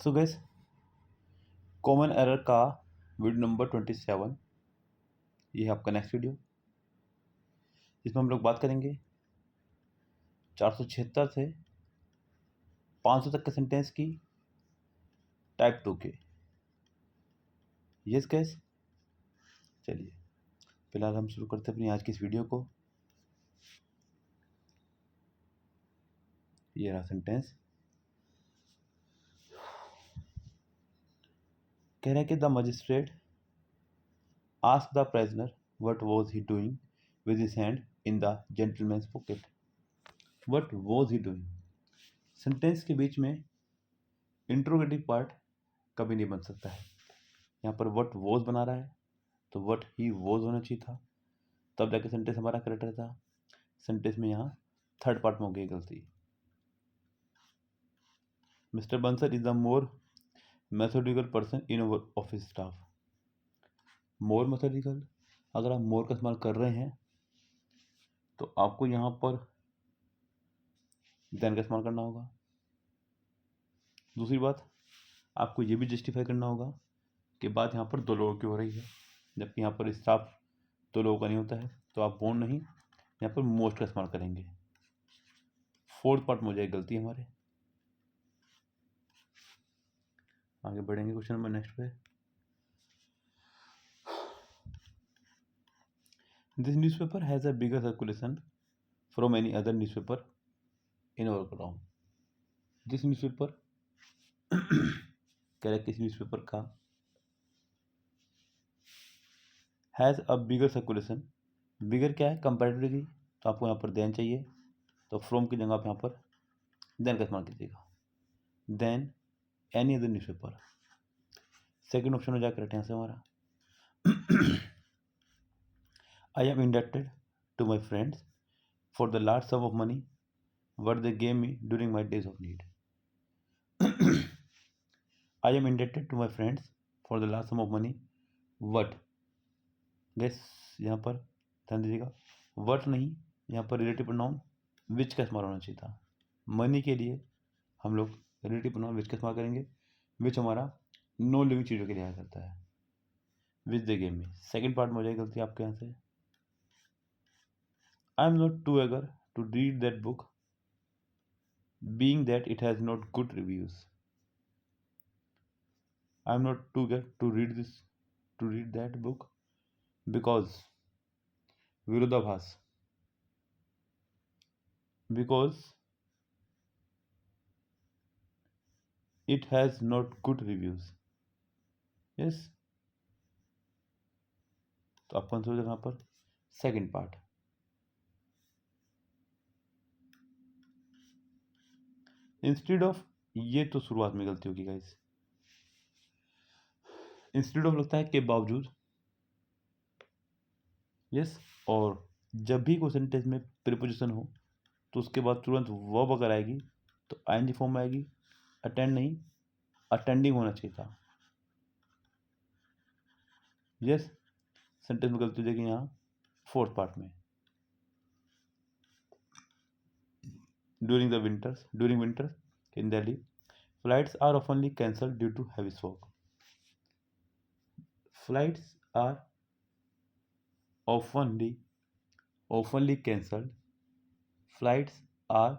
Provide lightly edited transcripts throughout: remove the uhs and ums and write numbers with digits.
सो gas, common error का video number 27, ये है आपका नेक्स्ट वीडियो। इसमें हम लोग बात करेंगे 476 से 500 तक के सेंटेंस की टाइप 2 के। यस गैस, चलिए फिलहाल हम शुरू करते हैं अपनी आज की इस वीडियो को। ये रहा सेंटेंस। कह रहे हैं कि the magistrate ask the prisoner what was he doing with his hand in the gentleman's pocket. What was he doing, sentence के बीच में इंट्रोगेटिव पार्ट कभी नहीं बन सकता है। यहाँ पर व्हाट वाज बना रहा है तो व्हाट ही वाज होना चाहिए था, तब जाके सेंटेंस हमारा करेक्ट रहता। सेंटेंस में यहाँ थर्ड पार्ट में हो गई गलती। Mister Bansal is the more methodical person in our office staff. More methodical, अगर आप मोर का इस्तेमाल कर रहे हैं तो आपको यहाँ पर देन का इस्तेमाल करना होगा। दूसरी बात, आपको ये भी जस्टिफाई करना होगा कि बात यहाँ पर दो लोगों की हो रही है, जबकि यहाँ पर स्टाफ दो लोगों का नहीं होता है, तो आप बोन नहीं, यहाँ पर मोस्ट का इस्तेमाल करेंगे। फोर्थ पार्ट में हो जाएगी गलती हमारे। आगे बढ़ेंगे क्वेश्चन नंबर नेक्स्ट पे। This newspaper has a bigger circulation from any other newspaper in our town. This newspaper कह रहे किस न्यूज़पेपर का हैज़ अ बिगर सर्कुलेशन। बिगर क्या है, कंपैरेटिवली, तो आपको यहाँ पर देन चाहिए, तो फ्रॉम की जगह आप यहाँ पर देन का इस्तेमाल कीजिएगा। Then any other newspaper, second option हो जाएगा करेक्ट यहाँ से हमारा। I am indebted to my friends for the large sum of money what they gave me during my days of need. I am indebted to my friends for the large sum of money what, guess यहाँ पर ध्यान दीजिएगा, what नहीं, यहाँ पर relative pronoun विच का इस्तेमाल होना चाहिए था। मनी के लिए हम लोग रिलेटिव प्रोनाउन विच का इस्तेमाल करेंगे। विच हमारा नो लिविंग चीज़ों के लिए आया करता है। Which they gave me, second part में हो जाएगी गलती आपके यहाँ से। I am not too eager to read that book, being that it has not good reviews. I am not too eager to read that book because विरोधाभास, because it has not good reviews. Yes, तो आपको answer हो जाएगा यहाँ पर second part. Instead of, ये तो शुरुआत में गलती होगी गाइस। इंस्टेड ऑफ लगता है के बावजूद। यस, और जब भी कोई सेंटेंस में प्रीपोजिशन हो तो उसके बाद तुरंत वर्ब अगर आएगी तो आईएनजी फॉर्म में आएगी। अटेंड नहीं, अटेंडिंग होना चाहिए था। यस, सेंटेंस में गलती हो जाएगी यहाँ फोर्थ पार्ट में। During winters in Delhi flights are oftenly cancelled due to heavy fog. Flights are oftenly cancelled, flights are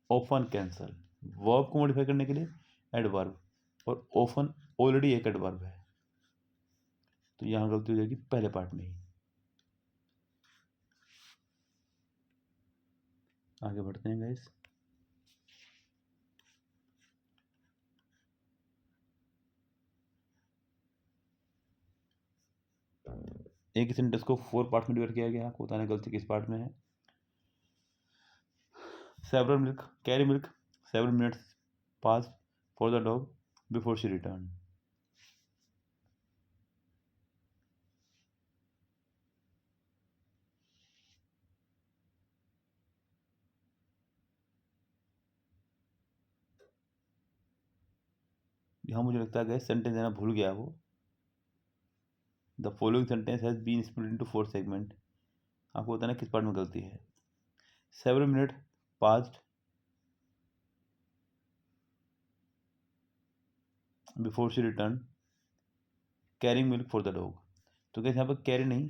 often cancelled. Verb को मॉडिफाई करने के लिए एडवर्ब, और ऑफन ऑलरेडी एक एडवर्ब है, तो यहाँ गलती हो जाएगी पहले पार्ट में ही। आगे बढ़ते हैं गाइस। एक ही सेंटेंस को 4 पार्ट में डिवाइड किया गया है, आपको बताना गलती किस पार्ट में है। Several milk, carry milk, several minutes pass for the dog before she return. यहाँ मुझे लगता है गैस सेंटेंस देना भूल गया वो। The following sentence has been split into 4 segment. आपको बताना किस पार्ट में गलती है। Several minute past, before she return carrying milk for the dog. तो कैसे यहाँ पर कैरी नहीं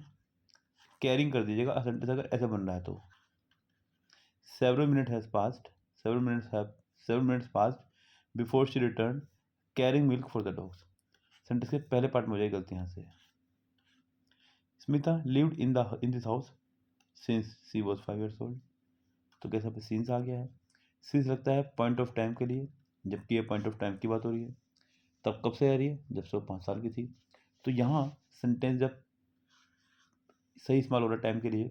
कैरिंग कर दीजिएगा सेंटेंस अगर ऐसा बन रहा है तो। Several minute has passed several minutes passed before she return carrying milk for the dogs. Sentence के पहले पार्ट में हो जाएगी गलती यहाँ से। Smita lived in this house since she was 5 years old। तो कैसे यहाँ पे सीन्स आ गया है। सीन्स लगता है पॉइंट ऑफ टाइम के लिए, जबकि ये पॉइंट ऑफ टाइम की बात हो रही है। तब कब से आ रही है, जब से वो 5 साल की थी। तो यहाँ सेंटेंस जब सही इस्तेमाल हो रहा है टाइम के लिए,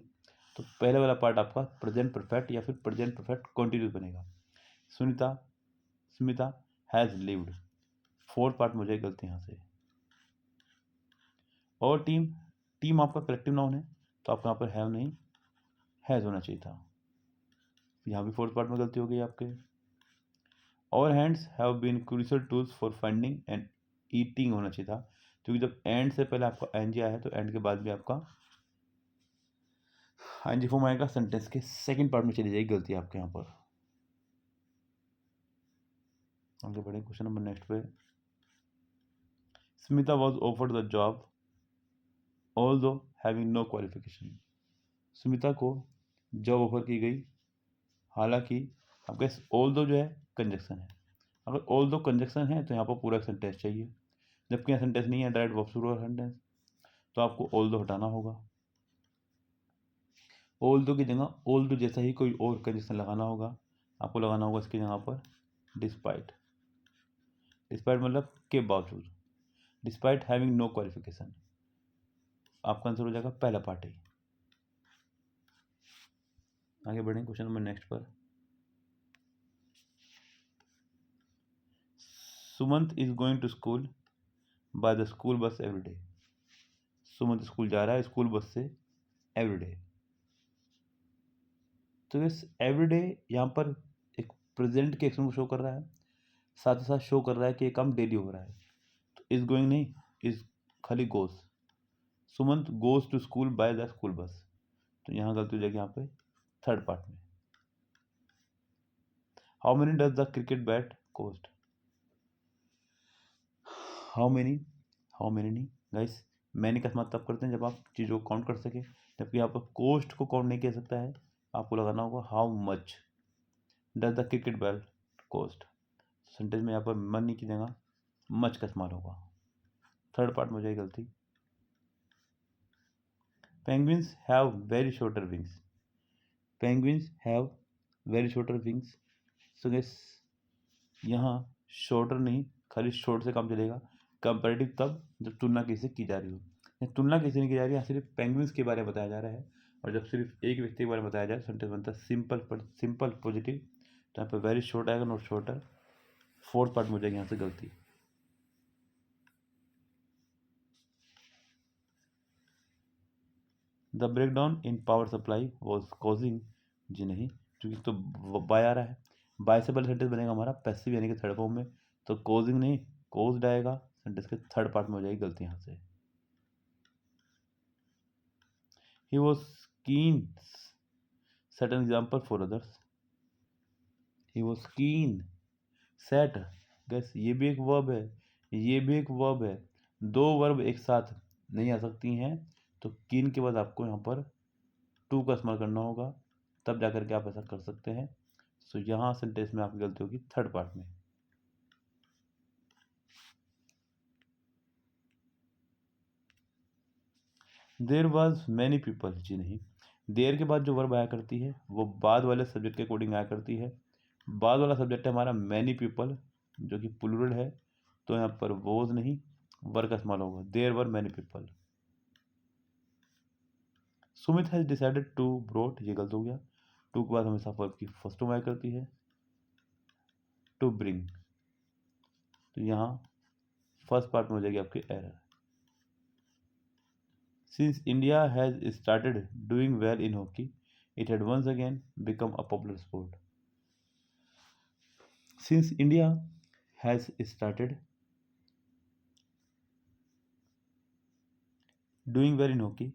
तो पहले वाला पार्ट आपका प्रेजेंट परफेक्ट या फिर प्रेजेंट परफेक्ट कॉन्टिन्यूस बनेगा। Sunita Smita has lived, fourth part मुझे गलती यहाँ से। और टीम आपका कलेक्टिव नाउन है, तो आपको यहाँ पर हैव नहीं हैज़ होना चाहिए था। यहाँ भी फोर्थ पार्ट में गलती हो गई आपके। और hands have been crucial tools for finding and eating होना चाहिए था, क्योंकि जब एंड से पहले आपका एनजी आया है तो एंड के बाद भी आपका एनजी फॉर्म आएगा। सेंटेंस के सेकंड पार्ट में चली जाएगी गलती आपके यहाँ पर। आगे बढ़े क्वेश्चन नंबर नेक्स्ट पे। Smita was offered the job although having no qualification. Sumita को जॉब ऑफर की गई, हालांकि आपके ऑल्दो जो है कंजक्शन है। अगर ऑल्दो कंजक्शन है तो यहाँ पर पूरा सेंटेंस चाहिए, जबकि यहाँ सेंटेंस नहीं है, डायरेक्ट वर्ब शुरू सेंटेंस, तो आपको ऑल्दो हटाना होगा। ऑल्दो की जगह ऑल्दो जैसा ही कोई और कंजक्शन लगाना होगा। आपको लगाना होगा इसकी जगह पर डिस्पाइट। डिस्पाइट मतलब के बावजूद, डिस्पाइट हैविंग नो क्वालिफिकेशन। आपका आंसर हो जाएगा पहला पार्ट ही। आगे बढ़ें क्वेश्चन नंबर नेक्स्ट पर। Sumant is going to school by the school bus every day. Sumant school जा रहा है स्कूल बस से एवरी डे। तो इस एवरी डे यहाँ पर एक प्रेजेंट के एक्शन को शो कर रहा है, साथ ही साथ शो कर रहा है कि ये काम डेली हो रहा है। तो इज गोइंग नहीं, इज खाली goes. Sumant goes to school by the school bus, तो यहाँ गलती हो जाएगी यहाँ पे थर्ड पार्ट में। How many does the cricket bat cost. How many नहीं गाइस, मैनी का इस्तेमाल तब करते हैं जब आप चीज़ों को काउंट कर सके, जबकि यहाँ पर कोस्ट को काउंट नहीं किया सकता है। आपको लगाना होगा how much does the cricket bat cost. Sentence में यहाँ पर मनी की जगह मच का इस्तेमाल होगा। थर्ड पार्ट में हो जाएगी गलती। Penguins have very shorter wings. Penguins have very shorter wings. So guys यहाँ शॉर्टर नहीं, खाली शॉर्ट से काम चलेगा। कंपेरेटिव तब जब तुलना किसी की जा रही हो, तुलना किसी नहीं की जा रही है, सिर्फ पेंगुइन्स के बारे में बताया जा रहा है। और जब सिर्फ एक व्यक्ति के बारे में बताया जाए सेंटेंस बनता है सिंपल पॉजिटिव। तो यहाँ पर वेरी शॉर्ट आएगा, नॉट शॉर्टर। फोर्थ पार्ट में हो जाएगी यहाँ से गलती। The breakdown in power supply was causing, जी नहीं, क्योंकि तो बाय आ रहा है, बाय से पहले सेंटेंस बनेगा हमारा पैसिव यानी कि थर्ड फॉर्म में, तो कॉजिंग नहीं कॉज्ड आएगा। सेंटेंस के थर्ड पार्ट में हो जाएगी गलती यहाँ से। ही वॉज कीन set an example for others. He was कीन सेट, गैस ये भी एक वर्ब है, ये भी एक वर्ब है। दो वर्ब एक साथ नहीं आ सकती हैं, तो कीन के बाद आपको यहाँ पर टू का इस्तेमाल करना होगा, तब जाकर के आप ऐसा कर सकते हैं। सो यहाँ सेंटेंस में आपकी गलती होगी थर्ड पार्ट में। देर वॉज मैनी पीपल, जी नहीं, देर के बाद जो वर्ब आया करती है वो बाद वाले सब्जेक्ट के अकॉर्डिंग आया करती है। बाद वाला सब्जेक्ट है हमारा मैनी पीपल, जो कि प्लूरल है, तो यहाँ पर वॉज नहीं वर्ब का इस्तेमाल होगा। There were many people. Sumit has decided to brought, ये गलत हो गया। टू के बाद हमेशा वर्ब की फर्स्ट फॉर्म आया करती है, टू ब्रिंग। तो यहाँ फर्स्ट पार्ट में हो जाएगी आपकी error. Since India has started doing well in hockey, it had once again become a popular sport. Since India has started doing well in hockey,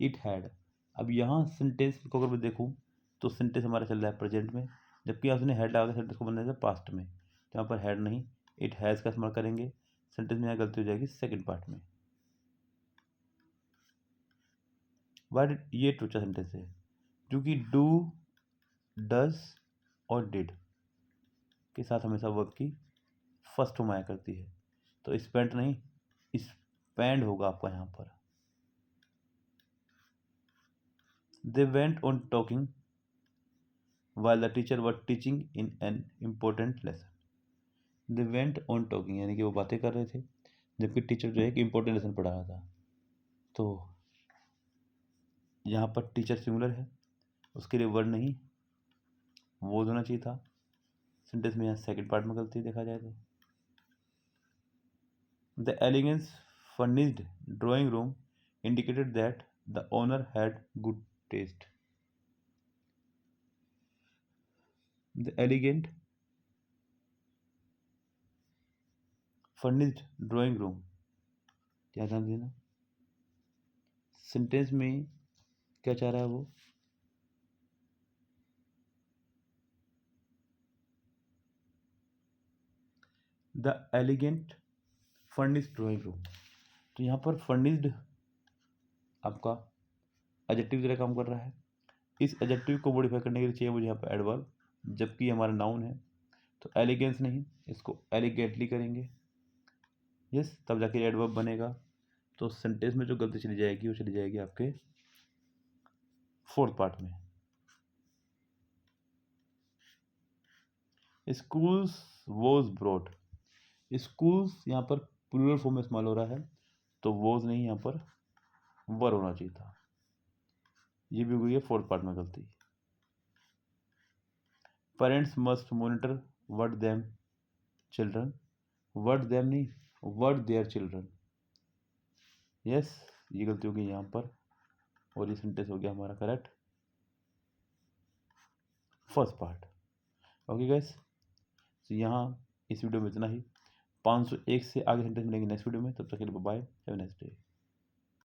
it had। अब यहाँ sentence को अगर मैं देखूँ तो सेंटेंस हमारा चल रहा है प्रेजेंट में, जबकि यहाँ उसने हैड लगा सेंटेंस को बनने से पास्ट में, तो यहाँ पर हैड नहीं इट हैज़ का इस्तेमाल करेंगे। सेंटेंस में यहाँ गलती हो जाएगी सेकंड पार्ट में। वाई ये टूचा सेंटेंस है क्योंकि डू, डज और डिड के साथ हमेशा वर्ब की फर्स्ट फॉर्म आया करती है, तो स्पेंट नहीं स्पेंड होगा आपका यहाँ पर। They went on talking while the teacher was teaching in an important lesson. They went on talking यानी कि वो बातें कर रहे थे जबकि टीचर जो है कि इम्पोर्टेंट लेसन पढ़ा रहा था। तो यहाँ पर टीचर सिंगुलर है, उसके लिए वर्ड नहीं वो होना चाहिए था। सेंटेंस में यहाँ सेकंड पार्ट में गलती देखा जाए तो। The elegance furnished drawing room indicated that the owner had good taste. The elegant furnished drawing room, क्या ध्यान देना सेंटेंस में क्या चाह रहा है वो। The elegant furnished drawing room, तो यहाँ पर फर्निश्ड आपका एडजेक्टिव जरा काम कर रहा है। इस एडजेक्टिव को मॉडिफाई करने के लिए चाहिए मुझे यहाँ पर एडवर्ब, जबकि हमारा नाउन है तो एलिगेंस नहीं इसको एलिगेंटली करेंगे। यस, तब जाके एडवर्ब बनेगा। तो सेंटेंस में जो गलती चली जाएगी वो चली जाएगी आपके फोर्थ पार्ट में। स्कूल्स वॉज ब्रॉड, स्कूल्स यहाँ पर प्लूरल फॉर्म में इस्तेमाल हो रहा है तो वॉज नहीं यहाँ पर वर होना चाहिए था, ये भी हुई है फोर्थ पार्ट में गलती। Parents must monitor what them children, what them नहीं व्हाट देयर चिल्ड्रन। यस, ये गलती होगी यहाँ पर और ये सेंटेंस हो गया हमारा correct first part. Okay guys, तो यहाँ इस वीडियो में इतना ही। 501 से आगे सेंटेंस मिलेंगे नेक्स्ट वीडियो में, तब तक के लिए bye, have a nice day.